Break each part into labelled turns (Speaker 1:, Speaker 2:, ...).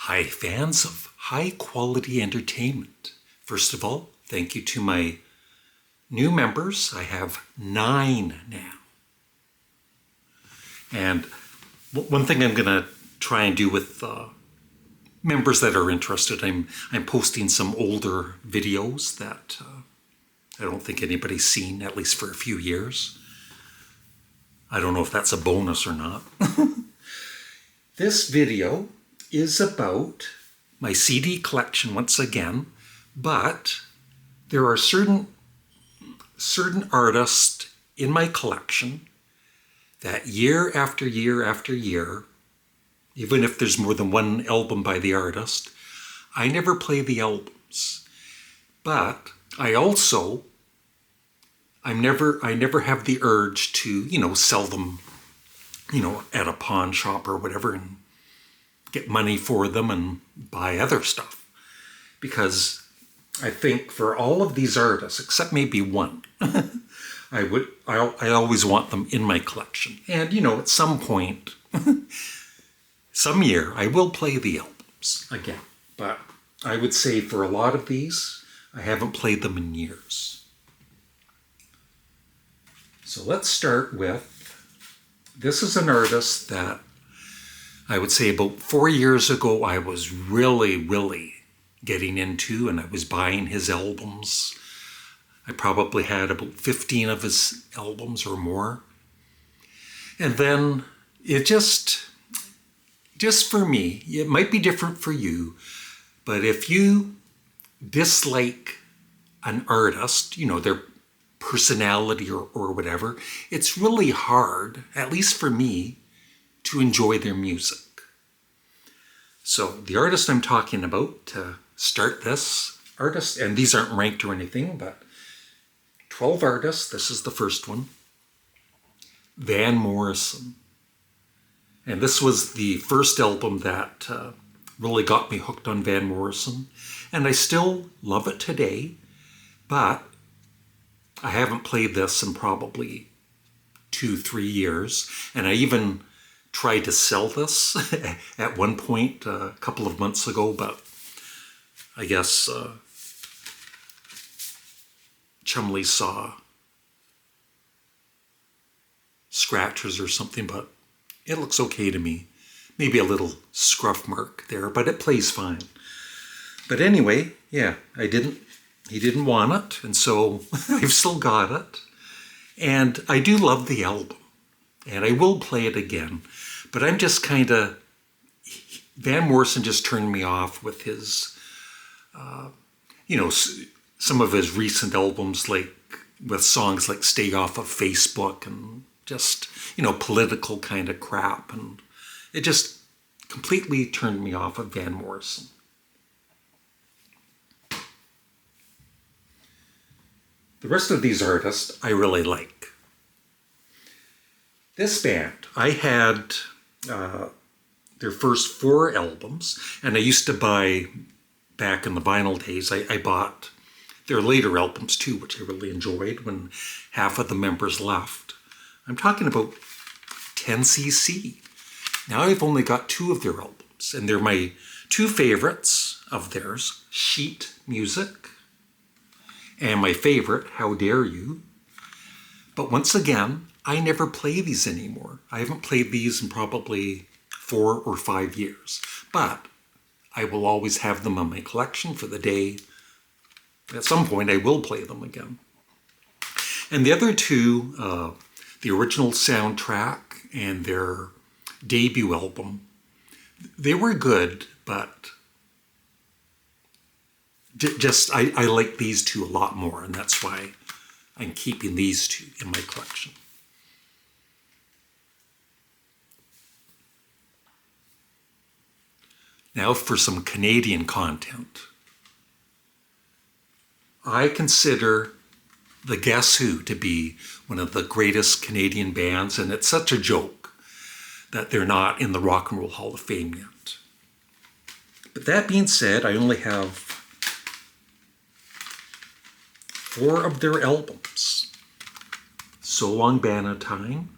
Speaker 1: Hi, fans of high-quality entertainment. First of all, thank you to my new members. I have 9 now. And one thing I'm going to try and do with members that are interested, I'm posting some older videos that I don't think anybody's seen, at least for a few years. I don't know if that's a bonus or not. This video is about my CD collection once again, but there are certain artists in my collection that year after year after year, even if there's more than one album by the artist, I never play the albums. But I never have the urge to, sell them, at a pawn shop or whatever and get money for them and buy other stuff. Because I think for all of these artists, except maybe one, I always want them in my collection. And, at some point, some year, I will play the albums again. But I would say for a lot of these, I haven't played them in years. So let's start with, this is an artist that I would say about 4 years ago I was really getting into, and I was buying his albums. I probably had about 15 of his albums or more. And then it just for me, it might be different for you, but if you dislike an artist, their personality or whatever, it's really hard, at least for me, to enjoy their music. So the artist I'm talking about to start this artist, and these aren't ranked or anything, but 12 artists, this is the first one, Van Morrison. And this was the first album that really got me hooked on Van Morrison. And I still love it today, but I haven't played this in probably 2-3 years. And I even tried to sell this at one point a couple of months ago, but I guess Chumley saw scratches or something, but it looks okay to me. Maybe a little scruff mark there, but it plays fine. But anyway, yeah, he didn't want it, and so I've still got it. And I do love the album, and I will play it again. But I'm just Van Morrison just turned me off with his, some of his recent albums, like with songs like Stay Off of Facebook and just, political kind of crap. And it just completely turned me off of Van Morrison. The rest of these artists I really like. This band, I had their first 4 albums, and I used to buy, back in the vinyl days, I bought their later albums too, which I really enjoyed when half of the members left. I'm talking about 10cc. Now I've only got 2 of their albums, and they're my 2 favorites of theirs, Sheet Music, and my favorite, How Dare You. But once again, I never play these anymore. I haven't played these in probably 4 or 5 years. But I will always have them on my collection for the day. At some point, I will play them again. And the other 2, the original soundtrack and their debut album, they were good, but I like these 2 a lot more, and that's why I'm keeping these 2 in my collection. Now for some Canadian content. I consider the Guess Who to be one of the greatest Canadian bands, and it's such a joke that they're not in the Rock and Roll Hall of Fame yet. But that being said, I only have 4 of their albums. So Long Bannatyne,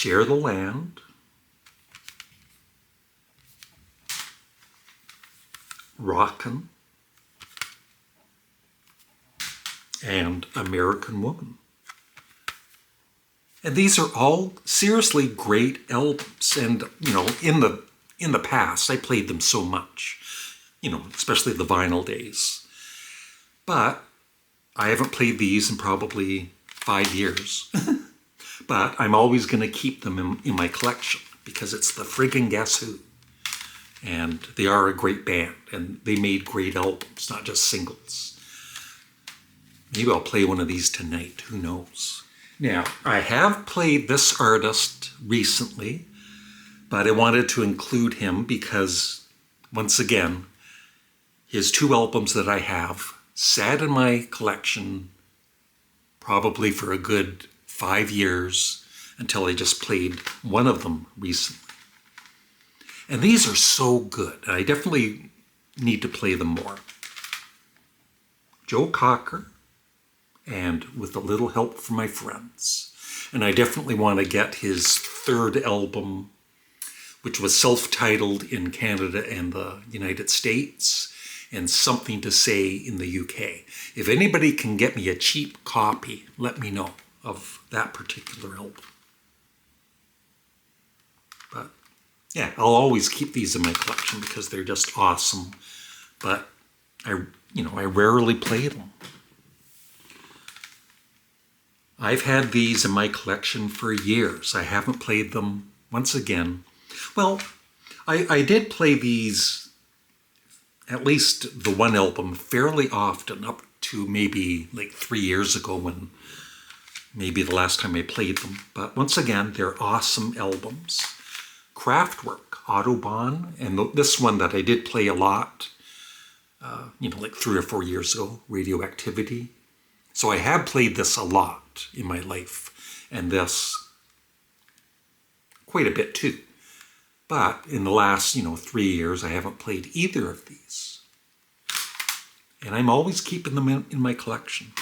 Speaker 1: Share the Land, Rockin', and American Woman. And these are all seriously great albums. And, you know, in the past, I played them so much, you know, especially the vinyl days. But I haven't played these in probably 5 years. But I'm always going to keep them in my collection because it's the friggin' Guess Who. And they are a great band, and they made great albums, not just singles. Maybe I'll play one of these tonight, who knows. Now, I have played this artist recently, but I wanted to include him because, once again, his 2 albums that I have sat in my collection probably for a good 5 years until I just played one of them recently. And these are so good. I definitely need to play them more. Joe Cocker, and With a Little Help from My Friends. And I definitely want to get his 3rd album, which was self-titled in Canada and the United States, and Something to Say in the UK. If anybody can get me a cheap copy, let me know of that particular album. But yeah, I'll always keep these in my collection because they're just awesome. But I rarely play them. I've had these in my collection for years. I haven't played them once again. Well, I did play these, at least the one album, fairly often, up to maybe like 3 years ago when maybe the last time I played them. But once again, they're awesome albums. Kraftwerk, Autobahn, and this one that I did play a lot, like 3 or 4 years ago, Radioactivity. So I have played this a lot in my life, and this quite a bit too. But in the last, 3 years, I haven't played either of these. And I'm always keeping them in my collection.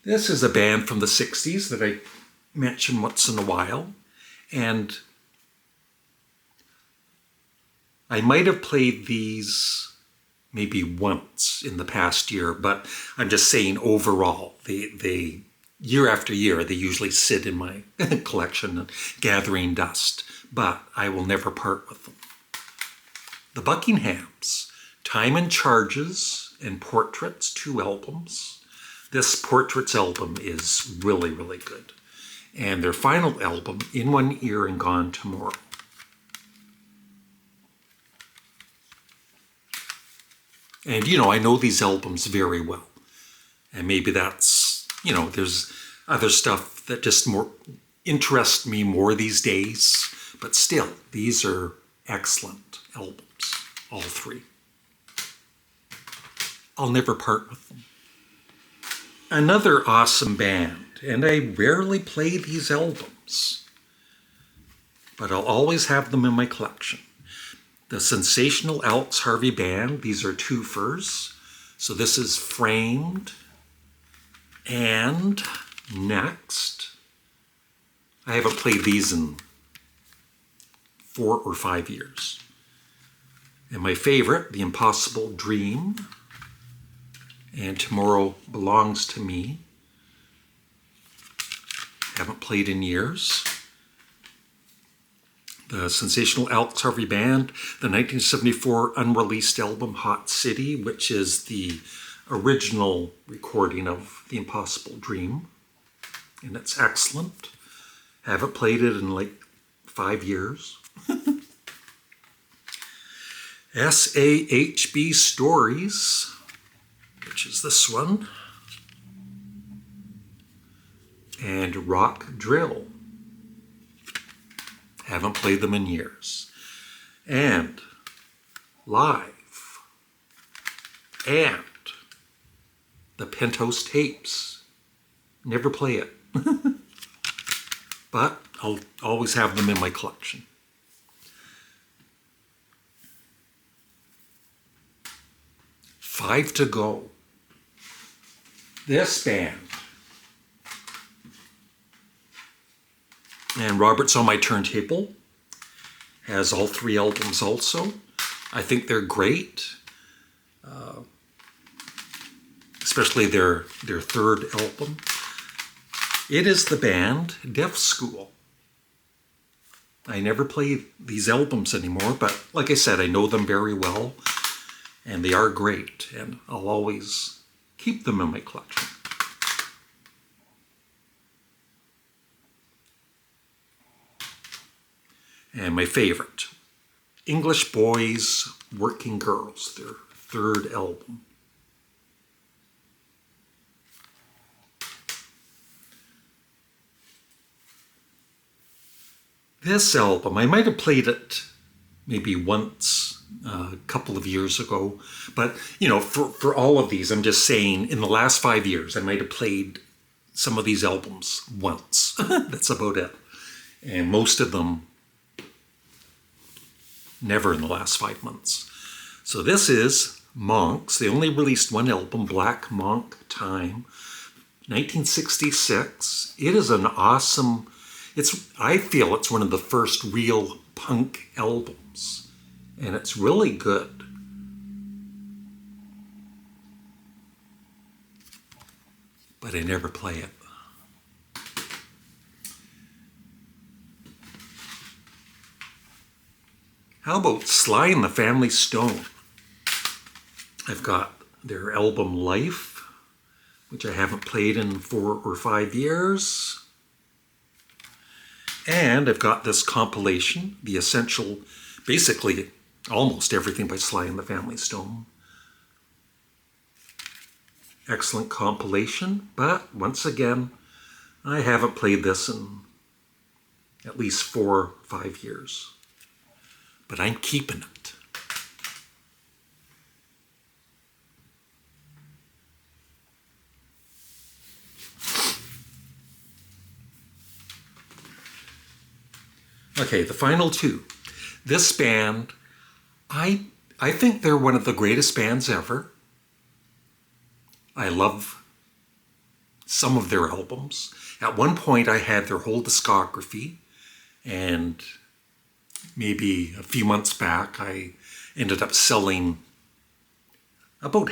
Speaker 1: This is a band from the 60s that I mention once in a while, and I might have played these maybe once in the past year, but I'm just saying overall, they year after year, they usually sit in my collection gathering dust, but I will never part with them. The Buckinghams, Time and Charges and Portraits, 2 albums. This Portraits album is really, really good. And their final album, In One Ear and Gone Tomorrow. And, I know these albums very well. And maybe that's, there's other stuff that just more interests me more these days. But still, these are excellent albums, all 3. I'll never part with them. Another awesome band, and I rarely play these albums, but I'll always have them in my collection. The Sensational Alex Harvey Band, these are 2-fers. So this is Framed, and Next. I haven't played these in 4 or 5 years. And my favorite, The Impossible Dream, and Tomorrow Belongs to Me. Haven't played in years. The Sensational Alex Harvey Band, the 1974 unreleased album Hot City, which is the original recording of The Impossible Dream. And it's excellent. Haven't played it in like 5 years. SAHB Stories, which is this one. And Rock Drill. Haven't played them in years. And Live. And the Penthouse Tapes. Never play it. But I'll always have them in my collection. Five to Go. this band. And Robert's on My Turntable has all 3 albums also. I think they're great, especially their 3rd album. It is the band Deaf School. I never play these albums anymore, but like I said, I know them very well, and they are great, and I'll always keep them in my collection. And my favorite, English Boys, Working Girls, their 3rd album. This album, I might have played it maybe once a couple of years ago, but you know, for all of these, I'm just saying in the last 5 years, I might have played some of these albums once. That's about it. And most of them never in the last 5 months. So this is Monks. They only released 1 album, Black Monk Time, 1966. It is an awesome, I feel it's one of the first real punk albums, and it's really good. But I never play it. How about Sly and the Family Stone? I've got their album Life, which I haven't played in 4 or 5 years. And I've got this compilation, The Essential, basically almost everything by Sly and the Family Stone. Excellent compilation, but once again, I haven't played this in at least 4 or 5 years. But I'm keeping it. Okay, the final 2. This band, I think they're one of the greatest bands ever. I love some of their albums. At one point, I had their whole discography, and maybe a few months back, I ended up selling about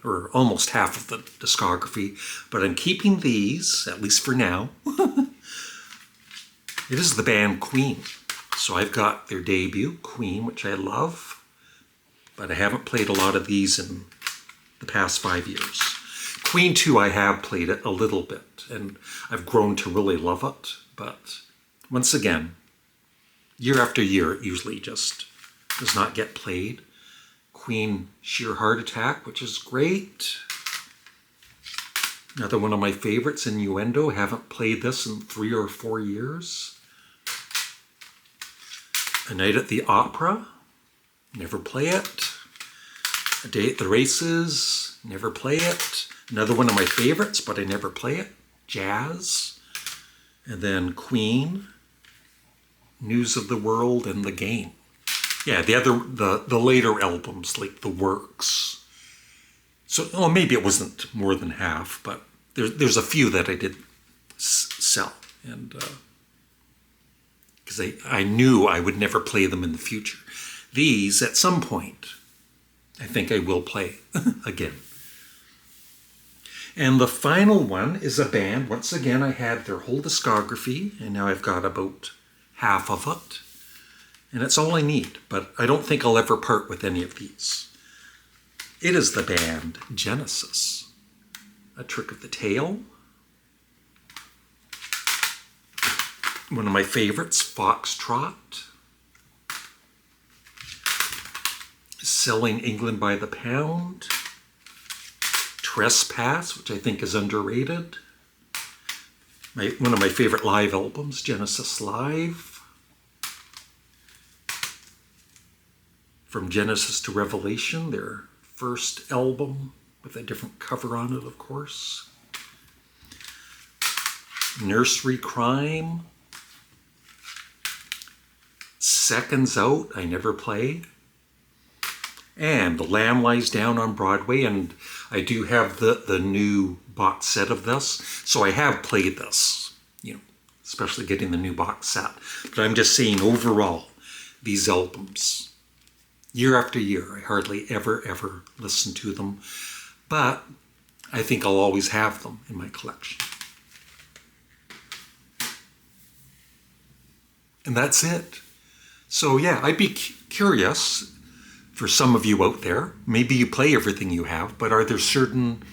Speaker 1: or almost half of the discography, but I'm keeping these, at least for now. It is the band Queen. So I've got their debut, Queen, which I love, but I haven't played a lot of these in the past 5 years. Queen 2, I have played it a little bit, and I've grown to really love it, but once again, year after year, it usually just does not get played. Queen, Sheer Heart Attack, which is great. Another one of my favorites, Innuendo. Haven't played this in 3 or 4 years. A Night at the Opera. Never play it. A Day at the Races. Never play it. Another one of my favorites, but I never play it. Jazz. And then Queen, News of the World, and The Game. Yeah, the later albums, like The Works. So, well, maybe it wasn't more than half, but there's a few that I did sell, and because I knew I would never play them in the future. These, at some point, I think I will play again. And the final one is a band. Once again, I had their whole discography, and now I've got about half of it. And it's all I need, but I don't think I'll ever part with any of these. It is the band Genesis. A Trick of the Tail. One of my favorites, Foxtrot. Selling England by the Pound. Trespass, which I think is underrated. One of my favorite live albums, Genesis Live. From Genesis to Revelation, their first album with a different cover on it, of course. Nursery Crime. Seconds Out, I never play. And The Lamb Lies Down on Broadway, and I do have the new box set of this, so I have played this, especially getting the new box set. But I'm just saying overall, these albums, year after year, I hardly ever listen to them, but I think I'll always have them in my collection. And that's it. So yeah, I'd be curious for some of you out there, maybe you play everything you have, but are there certain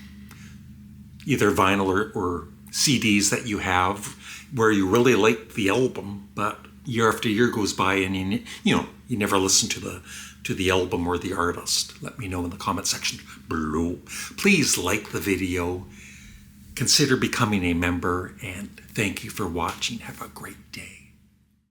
Speaker 1: either vinyl or CDs that you have where you really like the album, but year after year goes by and you never listen to the album or the artist? Let me know in the comment section below. Please like the video, consider becoming a member, and thank you for watching. Have a great day.